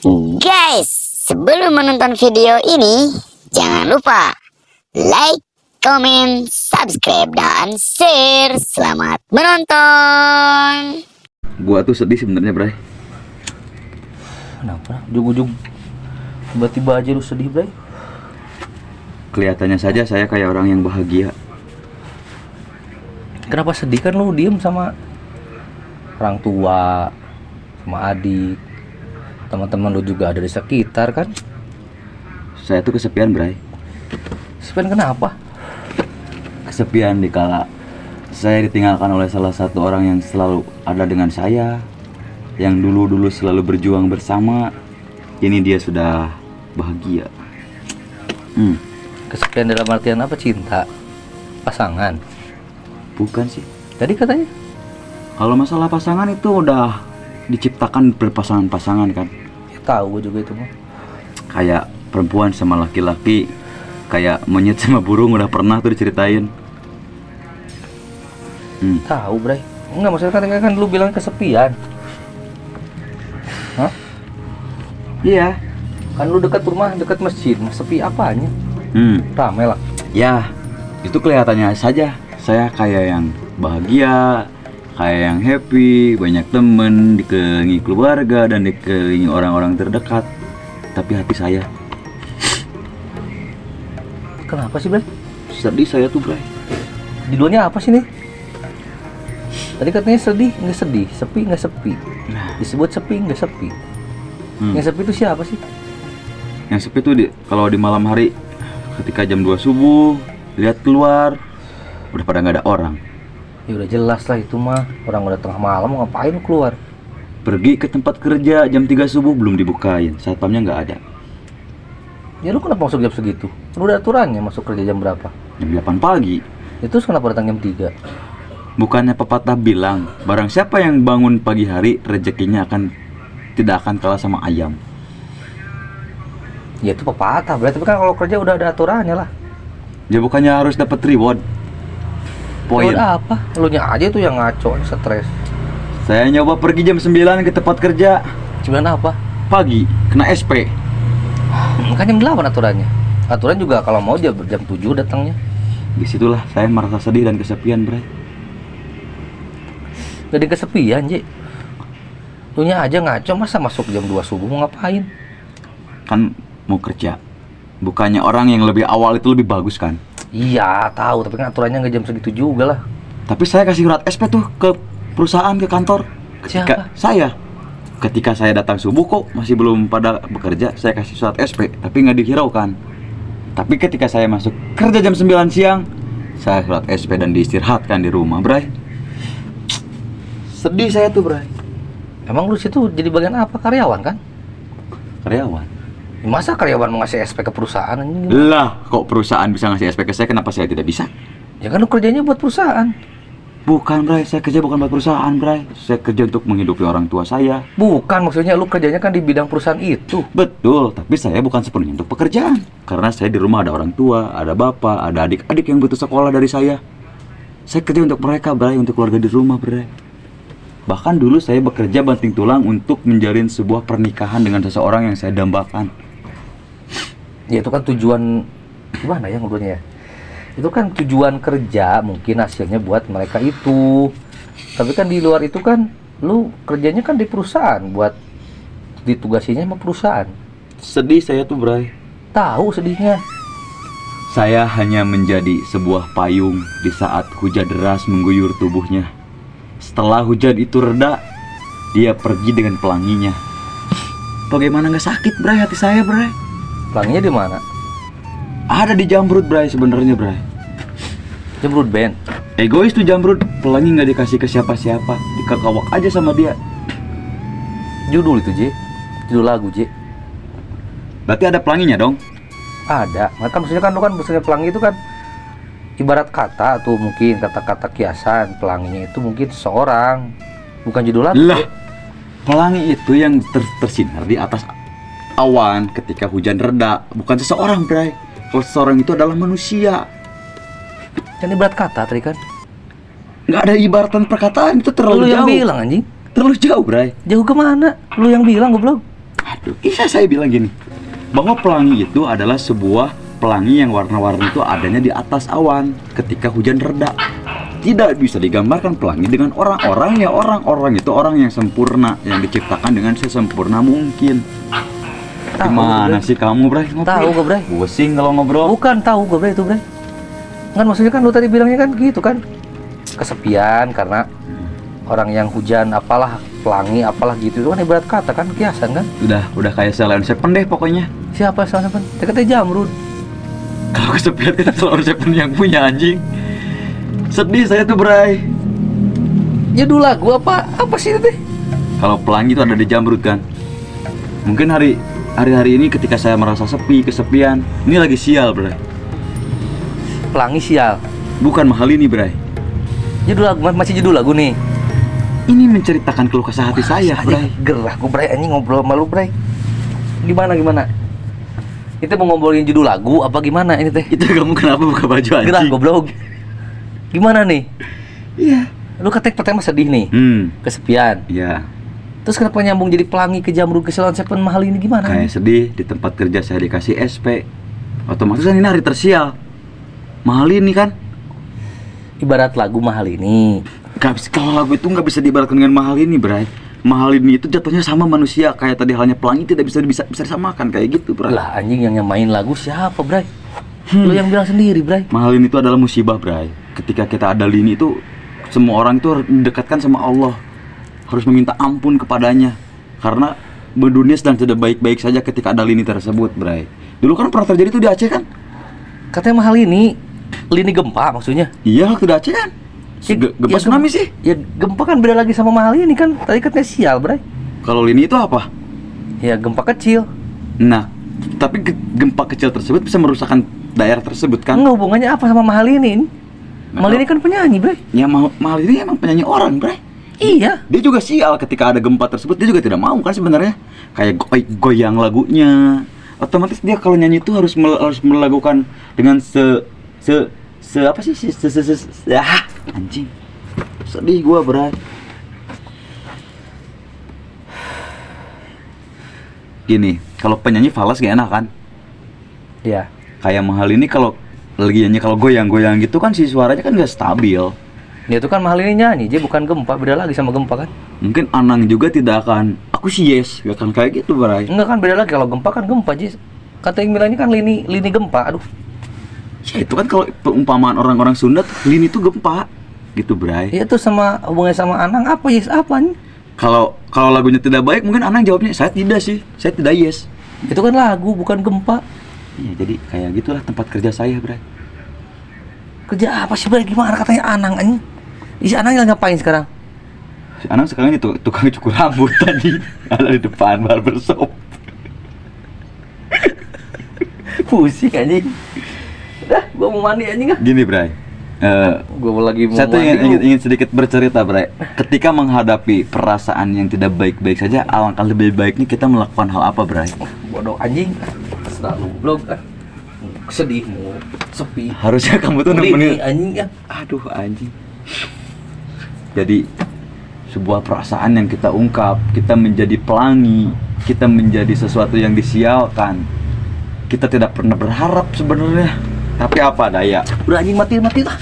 Guys, sebelum menonton video ini, jangan lupa like, comment, subscribe, dan share. Selamat menonton. Gua tuh sedih sebenarnya, Bray. Kenapa? Ujung-ujung tiba-tiba aja lu sedih, Bray? Kelihatannya saja saya kayak orang yang bahagia. Kenapa sedih? Kan lu diem sama orang tua, sama adik, teman-teman lu juga ada di sekitar kan? Saya tuh kesepian, Bray. Sepen kenapa? Kesepian dikala saya ditinggalkan oleh salah satu orang yang selalu ada dengan saya, yang dulu-dulu selalu berjuang bersama. Ini dia sudah bahagia. Kesepian dalam artian apa? Cinta? Pasangan? Bukan sih. Tadi katanya Kalau masalah pasangan itu udah diciptakan berpasangan-pasangan kan. ya, tahu gue juga itu mah. Kayak perempuan sama laki-laki, kayak monyet sama burung, udah pernah tuh diceritain. Tahu, Bray. Enggak, maksudnya kan lu bilang kesepian. Hah? Iya. Kan lu dekat rumah, dekat masjid, mas sepi apanya? Ramai lah. Ya, itu kelihatannya saja saya kayak yang bahagia, kayak yang happy, banyak temen, dikelilingi keluarga dan dikelilingi orang-orang terdekat. Tapi hati saya Kenapa sih, Bray? sedih, saya tuh, Bray. Judulnya apa sih nih? Tadi katanya sedih, nggak sedih, sepi, nggak sepi. Disebut sepi, nggak sepi. Yang sepi itu siapa sih? Yang sepi tuh kalau di malam hari, ketika jam 2 subuh, lihat keluar, udah pada nggak ada orang. Ya udah jelas lah itu mah. Orang udah tengah malam mau ngapain lu keluar? Pergi ke tempat kerja jam 3 subuh belum dibukain, satpamnya nggak ada. Ya lu kenapa masuk jam segitu? Lu udah aturannya masuk kerja jam berapa? Jam 8 pagi. Itu kenapa datang jam 3? Bukannya pepatah bilang, barang siapa yang bangun pagi hari, rezekinya tidak akan kalah sama ayam. Ya itu pepatah, berarti kan kalau kerja udah ada aturannya lah. Ya bukannya harus dapat reward. Poin. Ya udah apa? Lu nya aja tuh yang ngaco, stres. Saya nyoba pergi jam 9 ke tempat kerja. Cuman apa? Pagi, kena SP. Kan jam 8 aturannya. Aturan juga kalau mau jam 7 datangnya. Disitulah saya merasa sedih dan kesepian, Bray. Jadi kesepian, Ji. Lu nya aja ngaco, masa masuk jam 2 subuh mau ngapain? Kan mau kerja. Bukannya orang yang lebih awal itu lebih bagus kan? Iya, tahu, tapi kan aturannya nggak jam segitu juga lah. Tapi saya kasih surat SP tuh ke perusahaan, ke kantor. Siapa? Ketika saya datang subuh kok masih belum pada bekerja, saya kasih surat SP, tapi nggak dihiraukan. Tapi ketika saya masuk kerja jam 9 siang, saya surat SP dan diistirahatkan di rumah, Bray. Sedih saya tuh, Bray. Emang lu situ jadi bagian apa? Karyawan kan? Karyawan. Masa karyawan mau ngasih SP ke perusahaan anjing? Lah, kok perusahaan bisa ngasih SP ke saya, kenapa saya tidak bisa? Ya kan lu kerjanya buat perusahaan. Bukan, Bray, saya kerja bukan buat perusahaan, Bray. Saya kerja untuk menghidupi orang tua saya. Bukan, maksudnya lu kerjanya kan di bidang perusahaan itu. Betul, tapi saya bukan sepenuhnya untuk pekerjaan. Karena saya di rumah ada orang tua, ada bapak, ada adik-adik yang butuh sekolah dari saya. Saya kerja untuk mereka, Bray, untuk keluarga di rumah, Bray. Bahkan dulu saya bekerja banting tulang untuk menjalin sebuah pernikahan dengan seseorang yang saya dambakan. Ya itu kan tujuan, gimana ya ngobrolnya ya? Itu kan tujuan kerja, mungkin hasilnya buat mereka itu. Tapi kan di luar itu kan lu kerjanya kan di perusahaan, buat ditugasinya sama perusahaan. Sedih saya tuh, Bray. Tahu sedihnya. Saya hanya menjadi sebuah payung di saat hujan deras mengguyur tubuhnya. Setelah hujan itu reda, dia pergi dengan pelanginya. Bagaimana nggak sakit, Bray, hati saya, Bray? Pelanginya di mana? Ada di Jamrud, Bray, sebenarnya, Bray. Jamrud Band. Egois tuh Jamrud, pelangi nggak dikasih ke siapa-siapa, dikekawak aja sama dia. Judul itu, J. Judul lagu, J. Berarti ada pelanginya dong? Ada. Maka maksudnya kan lu kan maksudnya pelangi itu kan ibarat kata tuh, mungkin kata-kata kiasan. Pelanginya itu mungkin seseorang, bukan judul lagu. Lah, pelangi itu yang tersinar di atas awan ketika hujan reda, bukan seseorang, Bray. Kalau seseorang itu adalah manusia. Kan ibarat kata tadi kan. Nggak ada ibaratan perkataan, itu terlalu Lu yang jauh. bilang anjing. Terlalu jauh, Bray. Jauh kemana? Lu yang bilang goblok. Aduh, iya saya bilang gini, bahwa pelangi itu adalah sebuah pelangi yang warna-warni itu adanya di atas awan ketika hujan reda. Tidak bisa digambarkan pelangi dengan orang-orang, ya orang-orang itu orang yang sempurna, yang diciptakan dengan sesempurna mungkin. Tahu, Gimana Bray. sih kamu, Bray? Ngobrol? Tahu gak, Bray? Pusing kalau ngobrol. Bukan, tahu gue, Bray, itu, Bray. Kan maksudnya kan lu tadi bilangnya kan gitu kan. Kesepian karena orang yang hujan apalah, pelangi apalah gitu. Itu kan ibarat kata kan, kiasan kan. Udah kayak Salon Seven deh pokoknya. Siapa salah siapa? Dekatnya Jamrud. Kalau kesepian kita Salon Seven yang punya anjing. Sedih saya tuh, Bray. Ya dulu lagu apa sih itu? Kalau pelangi itu ada di Jamrud kan. Mungkin hari-hari ini ketika saya merasa sepi, kesepian, ini lagi sial, Bray. Pelangi sial. Bukan mahal ini, Bray. Judul lagu masih judul lagu nih. Ini menceritakan keluh kesah hati saya, Bray. Gerah gue, Bray, anjing ngobrol sama lu, Bray. Gimana? Itu mau ngobrolin judul lagu apa gimana ini teh? Itu kamu kenapa buka baju Gerah anjing? goblok. Gimana nih? Iya. Lu katanya pertama sedih nih, kesepian. Iya. Terus kenapa nyambung jadi pelangi ke Jamrud ke Salon Seven mahal ini gimana? Kayak sedih di tempat kerja saya dikasih SP. Otomatis kan ini hari tersial. Mahal ini kan. Ibarat lagu mahal ini. Kalau lagu itu nggak bisa diibaratkan dengan mahal ini, Bray. Mahal ini itu jatuhnya sama manusia, kayak tadi halnya pelangi tidak bisa disamakan kayak gitu, Bray. Lah anjing yang nyamain lagu siapa, Bray? Lu yang bilang sendiri, Bray. Mahal ini itu adalah musibah, Bray. Ketika kita ada lini itu, semua orang itu harus mendekatkan sama Allah, harus meminta ampun kepadanya, karena dunia sedang tidak baik-baik saja ketika ada lini tersebut, Bray. Dulu kan pernah terjadi itu di Aceh kan? Katanya mahal ini lini gempa maksudnya. Iya, waktu di Aceh kan? Gempa tsunami sih. Ya gempa kan beda lagi sama mahal ini kan. Tadi katanya sial, Bray. Kalau lini itu apa? Ya gempa kecil. Nah, tapi gempa kecil tersebut bisa merusakkan daerah tersebut kan? Enggak, hubungannya apa sama mahal ini? Mahal ini kan penyanyi, Bray. Ya mahal ini emang penyanyi orang, Bray. Iya. Dia juga sial ketika ada gempa tersebut, dia juga tidak mau kan sebenarnya. Kayak goyang lagunya. Otomatis dia kalau nyanyi itu harus melakukan dengan apa sih? Anjing. Sedih gua, Bray. Gini, kalau penyanyi falas gak enak kan? Iya. Kayak mahal ini kalau lagi nyanyi kalau goyang-goyang gitu kan si suaranya kan gak stabil. Dia itu kan mahal ini nyanyi, dia bukan gempa, beda lagi sama gempa kan? Mungkin Anang juga tidak akan, aku sih yes, gak akan kayak gitu, Bray. Enggak kan beda lagi, kalau gempa kan gempa, Jis. Kata yang bilang ini kan lini gempa, aduh. Ya itu kan kalau perumpamaan orang-orang Sunda tuh, lini itu gempa gitu, Bray. Ya itu sama hubungannya sama Anang apa, Yes? Apa nih? Kalau lagunya tidak baik mungkin Anang jawabnya saya tidak sih, saya tidak yes. Itu kan lagu, bukan gempa. Ya jadi kayak gitulah tempat kerja saya, Bray. Kerja apa sih, Bray? Gimana katanya Anang anjing? Isi Anang yang ngapain sekarang? Si Anang sekarang itu tukang cukur rambut tadi ada di depan barbershop. Pusing anjing. Udah, gua mau mandi anjing ah. Gini, Bray. Gua lagi mau Saya tuh mandi. ingin sedikit bercerita, Bray. Ketika menghadapi perasaan yang tidak baik-baik saja, alangkah lebih baiknya kita melakukan hal apa, Bray? Bodoh anjing. Selalu blog sedihmu, sepi. Harusnya kamu tuh nemenin. Anjing ya. Aduh, anjing. Jadi sebuah perasaan yang kita ungkap, kita menjadi pelangi, kita menjadi sesuatu yang disialkan. Kita tidak pernah berharap sebenarnya. Tapi apa daya? Udah anjing mati lah.